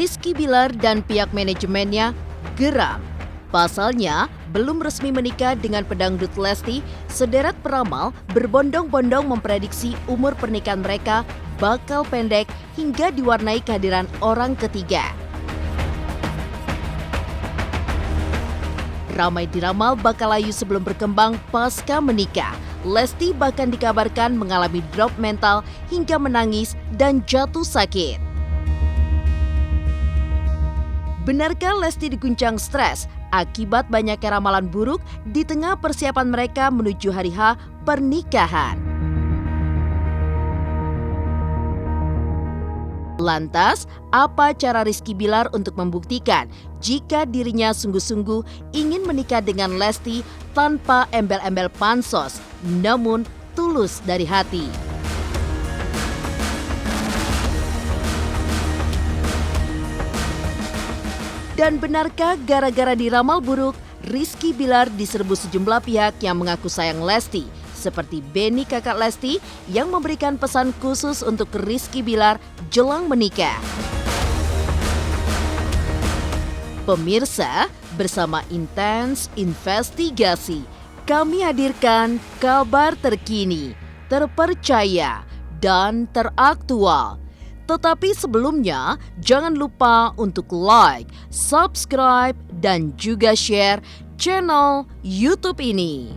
Rizky Billar dan pihak manajemennya geram. Pasalnya, belum resmi menikah dengan pedangdut Lesti, sederet peramal berbondong-bondong memprediksi umur pernikahan mereka bakal pendek hingga diwarnai kehadiran orang ketiga. Ramai diramal bakal layu sebelum berkembang pasca menikah. Lesti bahkan dikabarkan mengalami drop mental hingga menangis dan jatuh sakit. Benarkah Lesti diguncang stres akibat banyaknya ramalan buruk di tengah persiapan mereka menuju hari H pernikahan? Lantas, apa cara Rizky Billar untuk membuktikan jika dirinya sungguh-sungguh ingin menikah dengan Lesti tanpa embel-embel pansos, namun tulus dari hati? Dan benarkah gara-gara diramal buruk, Rizky Billar diserbu sejumlah pihak yang mengaku sayang Lesti, seperti Benny kakak Lesti yang memberikan pesan khusus untuk Rizky Billar jelang menikah. Pemirsa, bersama Intens Investigasi, kami hadirkan kabar terkini, terpercaya, dan teraktual. Tetapi sebelumnya, jangan lupa untuk like, subscribe, dan juga share channel YouTube ini.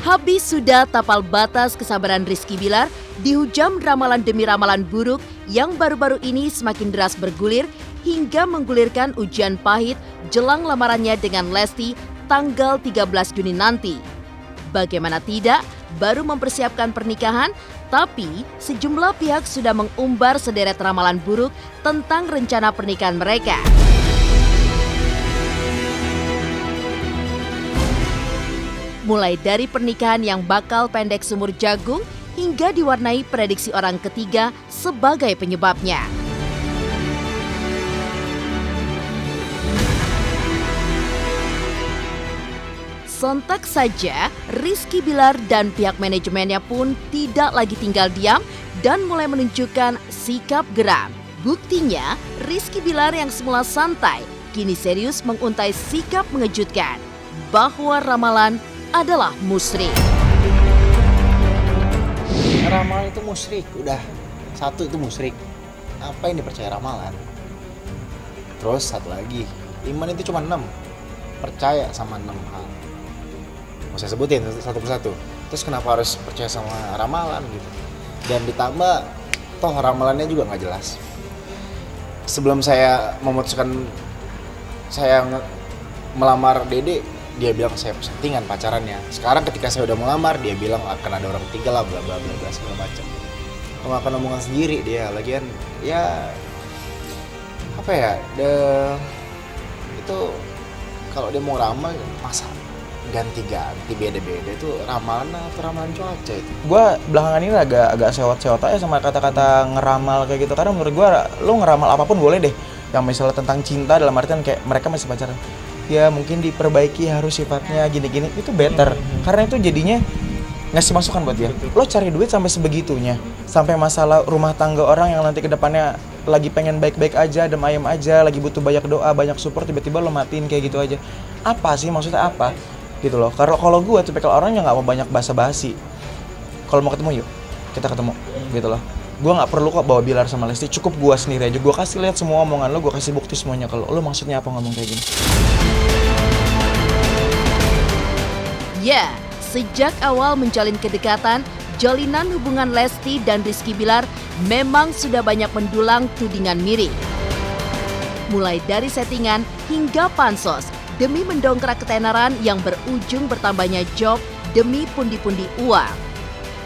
Habis sudah tapal batas kesabaran Rizky Billar, dihujam ramalan demi ramalan buruk yang baru-baru ini semakin deras bergulir hingga menggulirkan ujian pahit jelang lamarannya dengan Lesti tanggal 13 Juni nanti. Bagaimana tidak, baru mempersiapkan pernikahan, tapi sejumlah pihak sudah mengumbar sederet ramalan buruk tentang rencana pernikahan mereka. Mulai dari pernikahan yang bakal pendek sumur jagung hingga diwarnai prediksi orang ketiga sebagai penyebabnya. Sontak saja, Rizky Billar dan pihak manajemennya pun tidak lagi tinggal diam dan mulai menunjukkan sikap geram. Buktinya, Rizky Billar yang semula santai, kini serius menguntai sikap mengejutkan bahwa ramalan adalah musyrik. Ramalan itu musyrik, udah satu itu musyrik. Apa yang dipercaya ramalan? Terus satu lagi, iman itu cuma 6. Percaya sama 6 hal. Mau saya sebutin satu persatu. Terus kenapa harus percaya sama ramalan gitu? Dan ditambah, toh ramalannya juga nggak jelas. Sebelum saya memutuskan saya melamar Dede, dia bilang saya settingan pacarannya. Sekarang ketika saya udah melamar, dia bilang akan ada orang ketiga lah, bla bla bla segala macam. Makan omongan sendiri dia, lagian ya apa ya? Itu kalau dia mau ramal masa ganti-ganti beda-beda itu ramalan atau ramalan cuaca itu. Gua belakangan ini agak sewot-sewot aja sama kata-kata ngeramal kayak gitu, karena menurut gua lu ngeramal apapun boleh deh. Yang misalnya tentang cinta dalam artian kayak mereka masih pacaran, ya mungkin diperbaiki harus sifatnya gini-gini, itu better. Karena itu jadinya ngasih masukan buat dia. Lo cari duit sampai sebegitunya, sampai masalah rumah tangga orang yang nanti kedepannya lagi pengen baik-baik aja, adem ayem aja, lagi butuh banyak doa, banyak support, tiba-tiba lo matiin kayak gitu aja. Apa sih maksudnya apa? Gitu loh. Kalau gue tipikal orang yang nggak mau banyak basa-basi. Kalau mau ketemu yuk, kita ketemu. Gitu loh. Gue nggak perlu kok bawa Billar sama Lesti, cukup gue sendiri aja. Gue kasih lihat semua omongan lo, gue kasih bukti semuanya kalau lo maksudnya apa ngomong kayak gini. Ya, sejak awal menjalin kedekatan, jalinan hubungan Lesti dan Rizky Billar memang sudah banyak mendulang tudingan miring. Mulai dari settingan hingga pansos demi mendongkrak ketenaran yang berujung bertambahnya job demi pundi-pundi uang.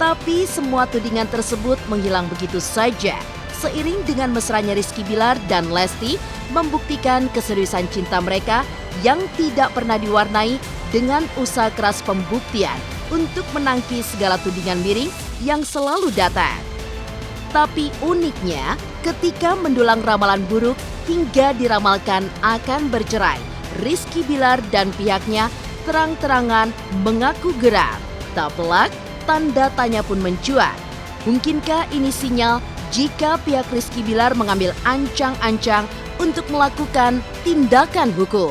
Tapi semua tudingan tersebut menghilang begitu saja Seiring dengan mesranya Rizky Bilar dan Lesti membuktikan keseriusan cinta mereka yang tidak pernah diwarnai dengan usaha keras pembuktian untuk menangkis segala tudingan miring yang selalu datang. Tapi uniknya, ketika mendulang ramalan buruk hingga diramalkan akan bercerai, Rizky Bilar dan pihaknya terang-terangan mengaku geram. Tak pelak, tanda tanya pun mencuat. Mungkinkah ini sinyal jika pihak Rizky Bilar mengambil ancang-ancang untuk melakukan tindakan hukum?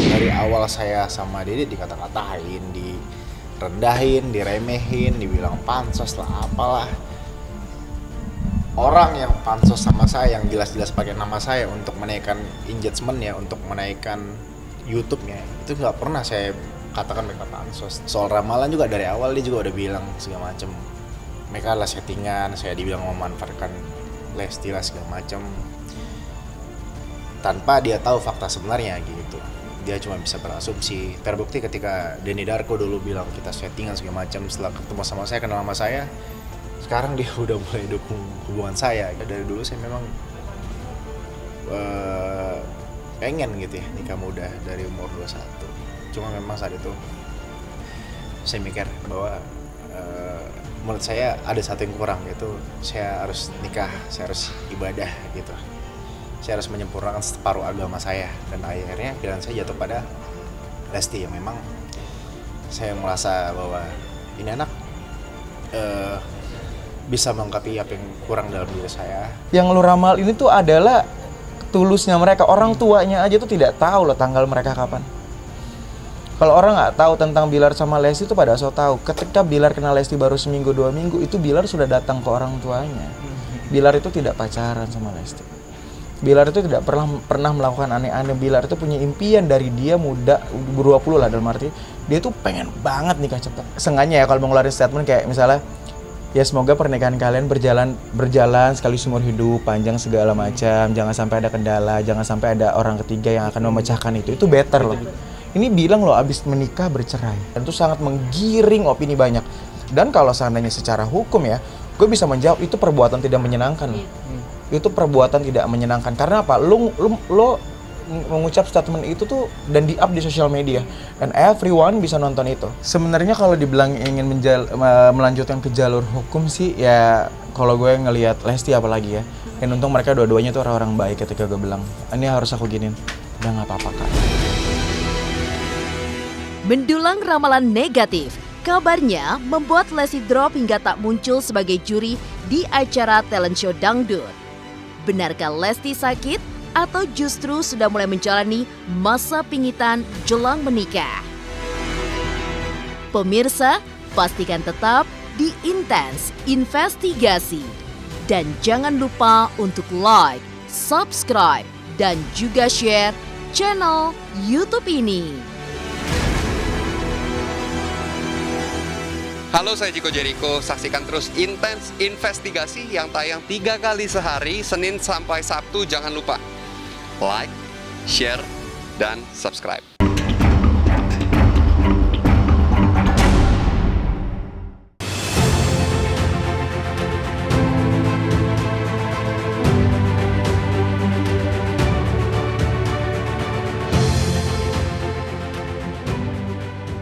Dari awal saya sama Dede dikata-katain, direndahin, diremehin, dibilang pansos lah apalah. Orang yang pansos sama saya, yang jelas-jelas pakai nama saya untuk menaikkan engagement ya, untuk menaikkan YouTube-nya, itu nggak pernah saya katakan mereka pansos. Soal ramalan juga dari awal dia juga udah bilang segala macem. Mereka adalah settingan, saya dibilang memanfaatkan Lesti lah segala macem. Tanpa dia tahu fakta sebenarnya gitu. Dia cuma bisa berasumsi. Terbukti ketika Denny Darko dulu bilang kita settingan segala macam, setelah ketemu sama saya, kenal sama saya, sekarang dia udah mulai dukung hubungan saya. Dari dulu saya memang pengen gitu ya nikah muda dari umur 21. Cuma memang saat itu saya mikir bahwa menurut saya ada satu yang kurang, yaitu saya harus nikah, saya harus ibadah gitu. Saya harus menyempurnakan separuh agama saya, dan akhirnya pilihan saya jatuh pada Lesti yang memang saya merasa bahwa ini anak bisa melengkapi apa yang kurang dalam diri saya. Yang lu ramal ini tuh adalah tulusnya mereka. Orang tuanya aja tuh tidak tahu loh tanggal mereka kapan. Kalau orang nggak tahu tentang Bilar sama Lesti itu pada so tahu. Ketika Bilar kenal Lesti baru seminggu 2 minggu, itu Bilar sudah datang ke orang tuanya. Bilar itu tidak pacaran sama Lesti. Bilar itu tidak pernah melakukan aneh-aneh. Bilar itu punya impian dari dia muda, 20 lah dalam arti dia tuh pengen banget nikah cepat. Sengaja ya kalau mau ngeluarin statement kayak misalnya, ya semoga pernikahan kalian berjalan sekali seumur hidup, panjang segala macam, jangan sampai ada kendala, jangan sampai ada orang ketiga yang akan memecahkan itu better loh. Ini bilang loh abis menikah bercerai, dan itu sangat menggiring opini banyak. Dan kalau seandainya secara hukum ya, gue bisa menjawab itu perbuatan tidak menyenangkan loh. Itu perbuatan tidak menyenangkan. Karena apa? Lo mengucap statement itu tuh dan di-up di sosial media, dan everyone bisa nonton itu. Sebenarnya kalau dibilang ingin melanjutkan ke jalur hukum sih ya, kalau gue ngelihat Lesti apalagi ya, dan untung mereka dua-duanya tuh orang-orang baik. Ketika gue bilang ini harus aku giniin, udah nggak apa-apa Kak. Mendulang ramalan negatif, kabarnya membuat Lesti drop hingga tak muncul sebagai juri di acara talent show dangdut. Benarkah Lesti sakit atau justru sudah mulai menjalani masa pingitan jelang menikah? Pemirsa, pastikan tetap di Intens Investigasi. Dan jangan lupa untuk like, subscribe, dan juga share channel YouTube ini. Halo, saya Chico Jericho. Saksikan terus Intens Investigasi yang tayang 3 kali sehari, Senin sampai Sabtu. Jangan lupa like, share, dan subscribe.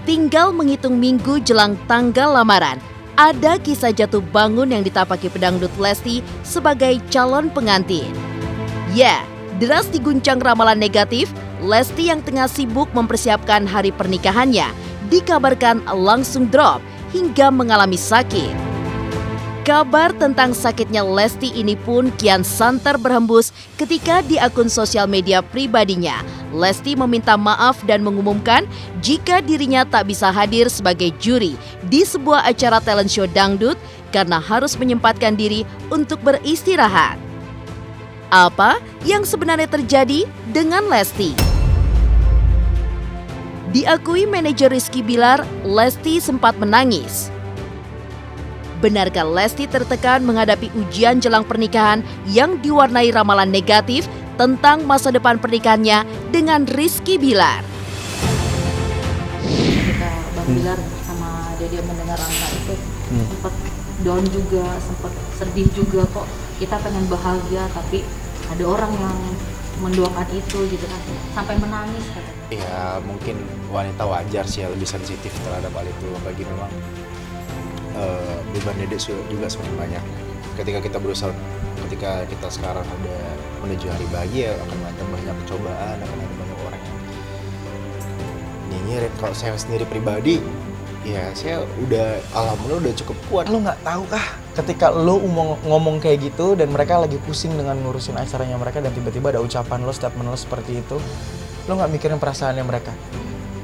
Tinggal menghitung minggu jelang tanggal lamaran, ada kisah jatuh bangun yang ditapaki pedangdut Lesti sebagai calon pengantin. Ya, deras diguncang ramalan negatif, Lesti yang tengah sibuk mempersiapkan hari pernikahannya dikabarkan langsung drop hingga mengalami sakit. Kabar tentang sakitnya Lesti ini pun kian santer berhembus ketika di akun sosial media pribadinya, Lesti meminta maaf dan mengumumkan jika dirinya tak bisa hadir sebagai juri di sebuah acara talent show dangdut karena harus menyempatkan diri untuk beristirahat. Apa yang sebenarnya terjadi dengan Lesti? Diakui manajer Rizky Bilar, Lesti sempat menangis. Benarkah Lesti tertekan menghadapi ujian jelang pernikahan yang diwarnai ramalan negatif tentang masa depan pernikahannya dengan Rizky Bilar? Ketika Bang Bilar sama dia mendengar angka itu sempat down juga, sempat sedih juga, kok kita pengen bahagia tapi ada orang yang mendoakan itu gitu kan, sampai menangis katanya. Ya mungkin wanita wajar sih ya lebih sensitif terhadap hal itu, apalagi memang beban dedek juga semakin banyak. Ketika kita sekarang udah menuju hari bahagia, akan ada banyak cobaan, akan ada banyak orang yang nyinyirin. Kalau saya sendiri pribadi, ya saya udah alhamdulillah udah cukup kuat. Lu nggak tahu kah ketika lu ngomong kayak gitu dan mereka lagi pusing dengan ngurusin acaranya mereka dan tiba-tiba ada ucapan lo, statement lo seperti itu, lu nggak mikirin perasaannya mereka?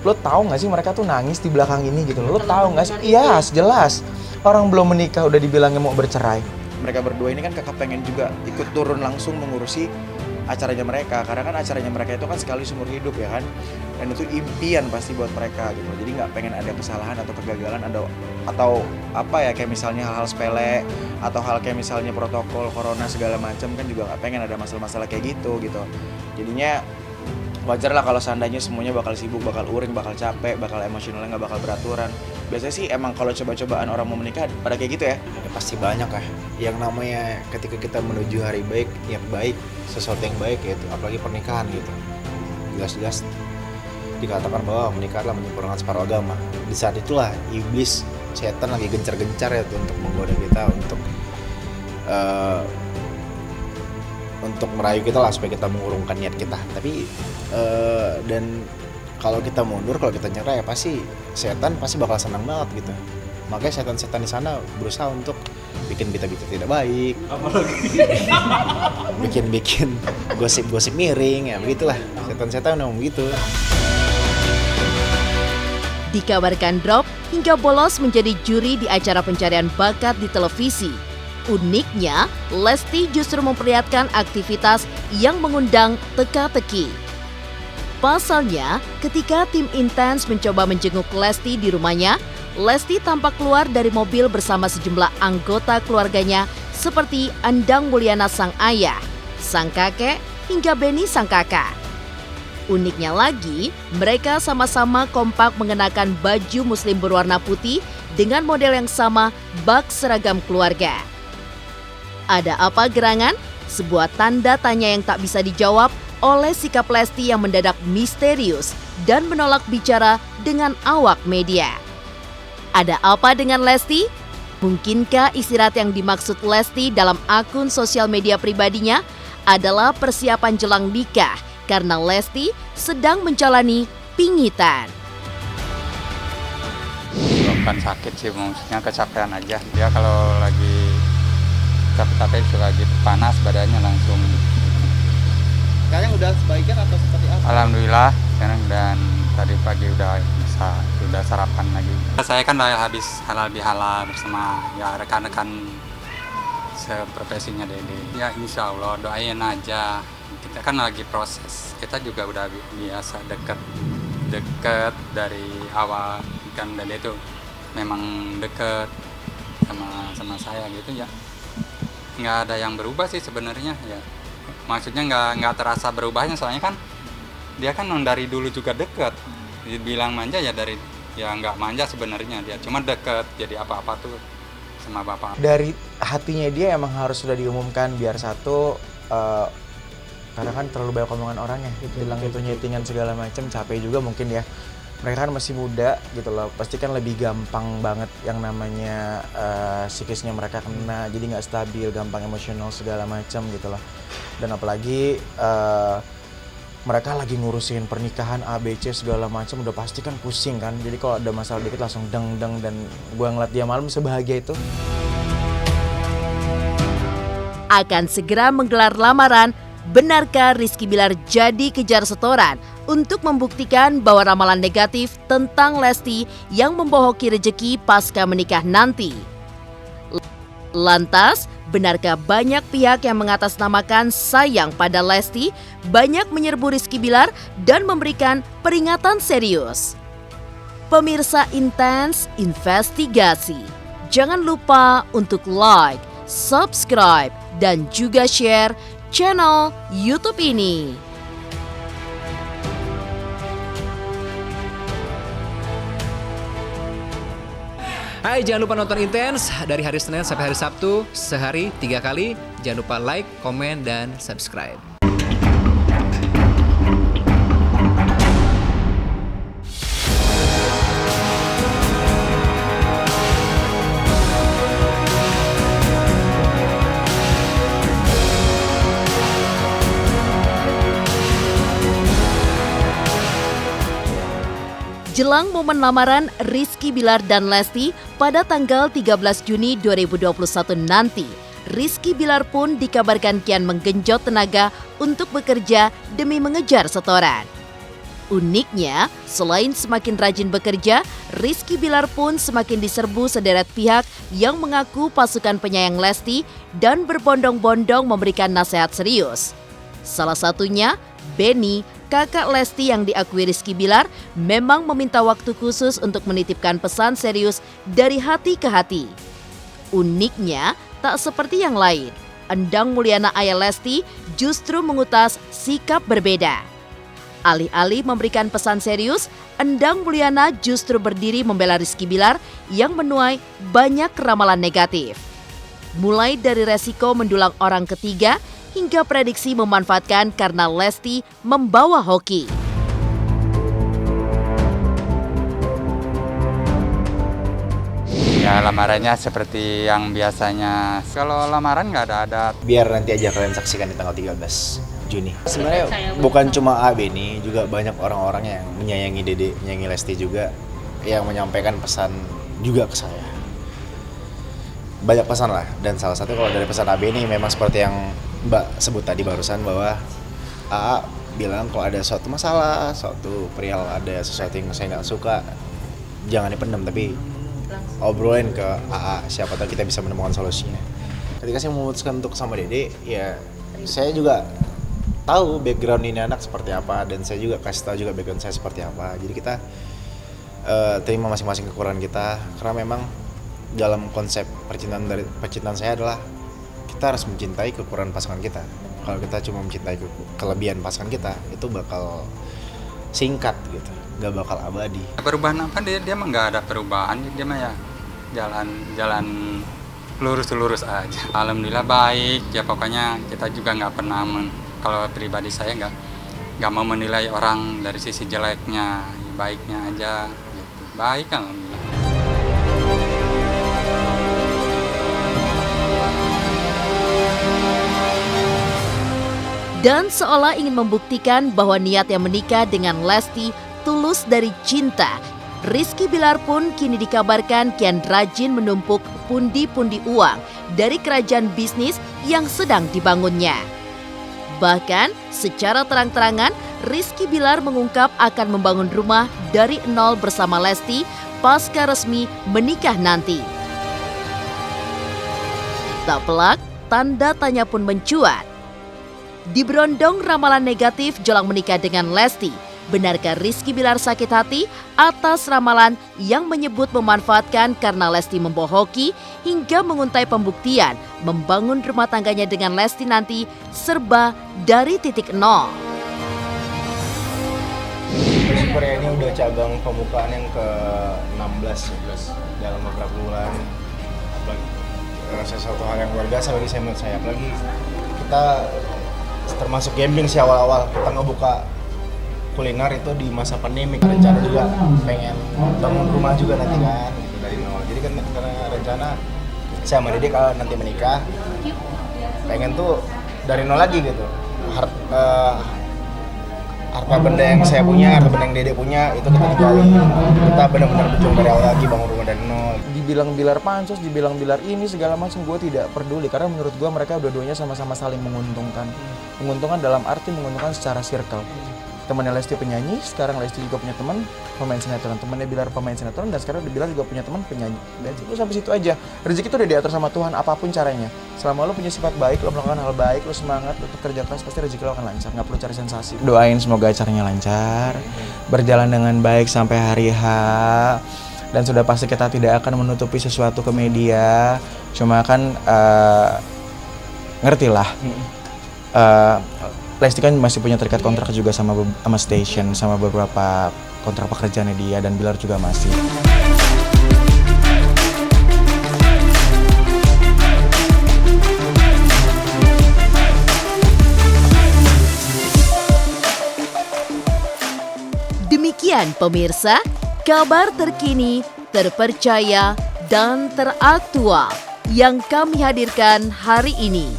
Lo tahu nggak sih mereka tuh nangis di belakang ini gitu lo tahu nggak sih? Iya, jelas. Orang belum menikah udah dibilangnya mau bercerai. Mereka berdua ini kan kakak pengen juga ikut turun langsung mengurusi acaranya mereka, karena kan acaranya mereka itu kan sekali seumur hidup ya kan, dan itu impian pasti buat mereka gitu. Jadi nggak pengen ada kesalahan atau kegagalan atau apa ya, kayak misalnya hal-hal sepele atau hal kayak misalnya protokol corona segala macam, kan juga nggak pengen ada masalah-masalah kayak gitu. Jadinya wajar lah kalau seandainya semuanya bakal sibuk, bakal uring, bakal capek, bakal emosionalnya nggak bakal beraturan. Biasanya sih emang kalau coba-cobaan orang mau menikah pada kayak gitu ya. Ya, pasti banyak lah. Yang namanya ketika kita menuju hari baik, yang baik, sesuatu yang baik gitu, apalagi pernikahan gitu. Jelas-jelas dikatakan bahwa menikah adalah menyempurnakan separuh agama. Di saat itulah iblis, setan lagi gencar-gencar ya tuh, untuk menggoda kita, untuk merayu kita lah supaya kita mengurungkan niat kita. Tapi dan kalau kita mundur, kalau kita nyerah, ya pasti setan pasti bakal senang banget gitu. Makanya setan-setan di sana berusaha untuk bikin berita-berita tidak baik, bikin gosip-gosip miring, ya begitulah. Setan-setan memang begitu. Dikabarkan drop hingga bolos menjadi juri di acara pencarian bakat di televisi. Uniknya, Lesti justru memperlihatkan aktivitas yang mengundang teka-teki. Pasalnya, ketika tim Intens mencoba menjenguk Lesti di rumahnya, Lesti tampak keluar dari mobil bersama sejumlah anggota keluarganya seperti Andang Mulyana sang ayah, sang kakek, hingga Benny sang kakak. Uniknya lagi, mereka sama-sama kompak mengenakan baju muslim berwarna putih dengan model yang sama bak seragam keluarga. Ada apa gerangan? Sebuah tanda tanya yang tak bisa dijawab oleh sikap Lesti yang mendadak misterius dan menolak bicara dengan awak media. Ada apa dengan Lesti? Mungkinkah istirahat yang dimaksud Lesti dalam akun sosial media pribadinya adalah persiapan jelang nikah karena Lesti sedang menjalani pingitan? Bukan sakit sih, maksudnya kecapean aja. Dia kalau lagi capek-capek suka gitu, panas badannya langsung. Sekarang udah sebaikan atau seperti apa? Alhamdulillah sekarang, dan tadi pagi udah sarapan lagi. Saya kan habis halal bihalal bersama ya rekan-rekan seprofesinya Dede. Ya insya Allah doain aja. Kita kan lagi proses. Kita juga udah biasa deket dari awal, kan Dede itu memang deket sama saya gitu ya. Nggak ada yang berubah sih sebenarnya ya. Maksudnya nggak terasa berubahnya, soalnya kan dia kan dari dulu juga deket. Dibilang manja ya nggak manja sebenarnya, dia cuma deket, jadi apa-apa tuh sama bapak. Dari hatinya dia emang harus sudah diumumkan, biar satu karena kan terlalu banyak omongan orang ya, bilang itu nyetingan segala macam, capek juga mungkin ya. Mereka kan masih muda gitu loh, pasti kan lebih gampang banget yang namanya psikisnya mereka kena, jadi nggak stabil, gampang emosional segala macam gitu loh. Dan apalagi mereka lagi ngurusin pernikahan ABC segala macam, udah pasti kan pusing kan. Jadi kalau ada masalah dikit langsung deng, dan gue ngeliat dia malam sebahagia itu. Akan segera menggelar lamaran. Benarkah Rizky Bilar jadi kejar setoran untuk membuktikan bahwa ramalan negatif tentang Lesti yang membohoki rejeki pasca menikah nanti? Lantas, benarkah banyak pihak yang mengatasnamakan sayang pada Lesti banyak menyerbu Rizky Bilar dan memberikan peringatan serius? Pemirsa Intens Investigasi, jangan lupa untuk like, subscribe, dan juga share channel YouTube ini. Hai, jangan lupa nonton Intens dari hari Senin sampai hari Sabtu, sehari 3 kali. Jangan lupa like, komen, dan subscribe. Jelang momen lamaran Rizky Bilar dan Lesti pada tanggal 13 Juni 2021 nanti, Rizky Bilar pun dikabarkan kian menggenjot tenaga untuk bekerja demi mengejar setoran. Uniknya, selain semakin rajin bekerja, Rizky Bilar pun semakin diserbu sederet pihak yang mengaku pasukan penyayang Lesti dan berbondong-bondong memberikan nasihat serius. Salah satunya, Benny, kakak Lesti yang diakui Rizky Bilar, memang meminta waktu khusus untuk menitipkan pesan serius dari hati ke hati. Uniknya, tak seperti yang lain, Endang Mulyana ayah Lesti justru mengutas sikap berbeda. Alih-alih memberikan pesan serius, Endang Mulyana justru berdiri membela Rizky Bilar yang menuai banyak ramalan negatif. Mulai dari resiko mendulang orang ketiga, hingga prediksi memanfaatkan karena Lesti membawa hoki. Ya lamarannya seperti yang biasanya. Kalau lamaran nggak ada adat. Biar nanti aja kalian saksikan di tanggal 13 Juni. Sebenarnya bukan cuma Benny, juga banyak orang-orang yang menyayangi Dede, menyayangi Lesti juga, yang menyampaikan pesan juga ke saya. Banyak pesan lah, dan salah satu kalau dari pesan Benny memang seperti yang Mbak sebut tadi barusan, bahwa AA bilang kalau ada suatu masalah, suatu perihal ada sesuatu yang saya nggak suka, jangan dipendam tapi obrolin ke AA, siapa tahu kita bisa menemukan solusinya. Ketika saya memutuskan untuk sama Dede, ya saya juga tahu background ini anak seperti apa, dan saya juga kasih tahu juga background saya seperti apa. Jadi kita terima masing-masing kekurangan kita, karena memang dalam konsep percintaan saya adalah kita harus mencintai kekurangan pasangan kita. Kalau kita cuma mencintai kelebihan pasangan kita, itu bakal singkat gitu, nggak bakal abadi. Perubahan apa dia mah nggak ada perubahan, dia mah ya jalan lurus aja. Alhamdulillah baik, ya pokoknya kita juga nggak pernah kalau pribadi saya nggak mau menilai orang dari sisi jeleknya, baiknya aja gitu. Baik alhamdulillah. Dan seolah ingin membuktikan bahwa niatnya menikah dengan Lesti tulus dari cinta, Rizky Bilar pun kini dikabarkan kian rajin menumpuk pundi-pundi uang dari kerajaan bisnis yang sedang dibangunnya. Bahkan secara terang-terangan, Rizky Bilar mengungkap akan membangun rumah dari nol bersama Lesti pasca resmi menikah nanti. Tak pelak, tanda tanya pun mencuat. Di berondong ramalan negatif jelang menikah dengan Lesti, benarkah Rizky Bilar sakit hati atas ramalan yang menyebut memanfaatkan karena Lesti membohoki hingga menguntai pembuktian membangun rumah tangganya dengan Lesti nanti serba dari titik nol? Bersyukur ya, ini udah cabang pembukaan yang ke-16 dalam beberapa bulan. Apalagi sesuatu hal yang luar biasa bagi saya, menurut saya. Apalagi kita termasuk gambling sih awal-awal, kita ngebuka kuliner itu di masa pandemi. Rencana juga pengen bangun rumah juga nanti kan, gitu, dari nol. Jadi kan karena rencana saya sama Dede kalau nanti menikah pengen tuh dari nol lagi gitu. Harta benda yang saya punya, harta benda yang Dede punya, itu kita tinggalin. Kita benar-benar berjuang dari awal lagi, bangun rumah dari nol. Dibilang Bilar pansos, dibilang Bilar ini segala macam, gue tidak peduli. Karena menurut gue mereka dua-duanya sama-sama saling menguntungkan. Menguntungkan dalam arti menguntungkan secara circle. Temannya Lesti penyanyi, sekarang Lesti juga punya teman pemain sinetron. Temannya Bilar pemain sinetron, dan sekarang Bilar juga punya teman penyanyi. Dan itu sampai situ aja. Rezeki itu udah diatur sama Tuhan, apapun caranya. Selama lo punya sifat baik, lo melakukan hal baik, lo semangat, lo kerja keras, pasti rezeki lo akan lancar. Nggak perlu cari sensasi. Doain semoga acaranya lancar, berjalan dengan baik sampai hari H. Dan sudah pasti kita tidak akan menutupi sesuatu ke media. Cuma kan ngerti lah. Lesti kan masih punya terikat kontrak juga sama station, sama beberapa kontrak pekerjaannya dia, dan Bilar juga masih. Saksikan pemirsa, kabar terkini, terpercaya, dan teraktual yang kami hadirkan hari ini.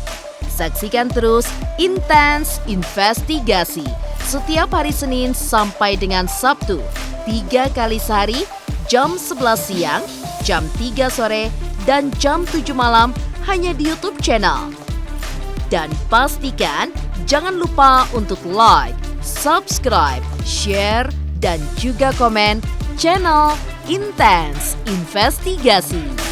Saksikan terus Intens Investigasi setiap hari Senin sampai dengan Sabtu, 3 kali sehari, jam 11 siang, jam 3 sore, dan jam 7 malam hanya di YouTube channel. Dan pastikan jangan lupa untuk like, subscribe, share, dan juga komen channel Intens Investigasi.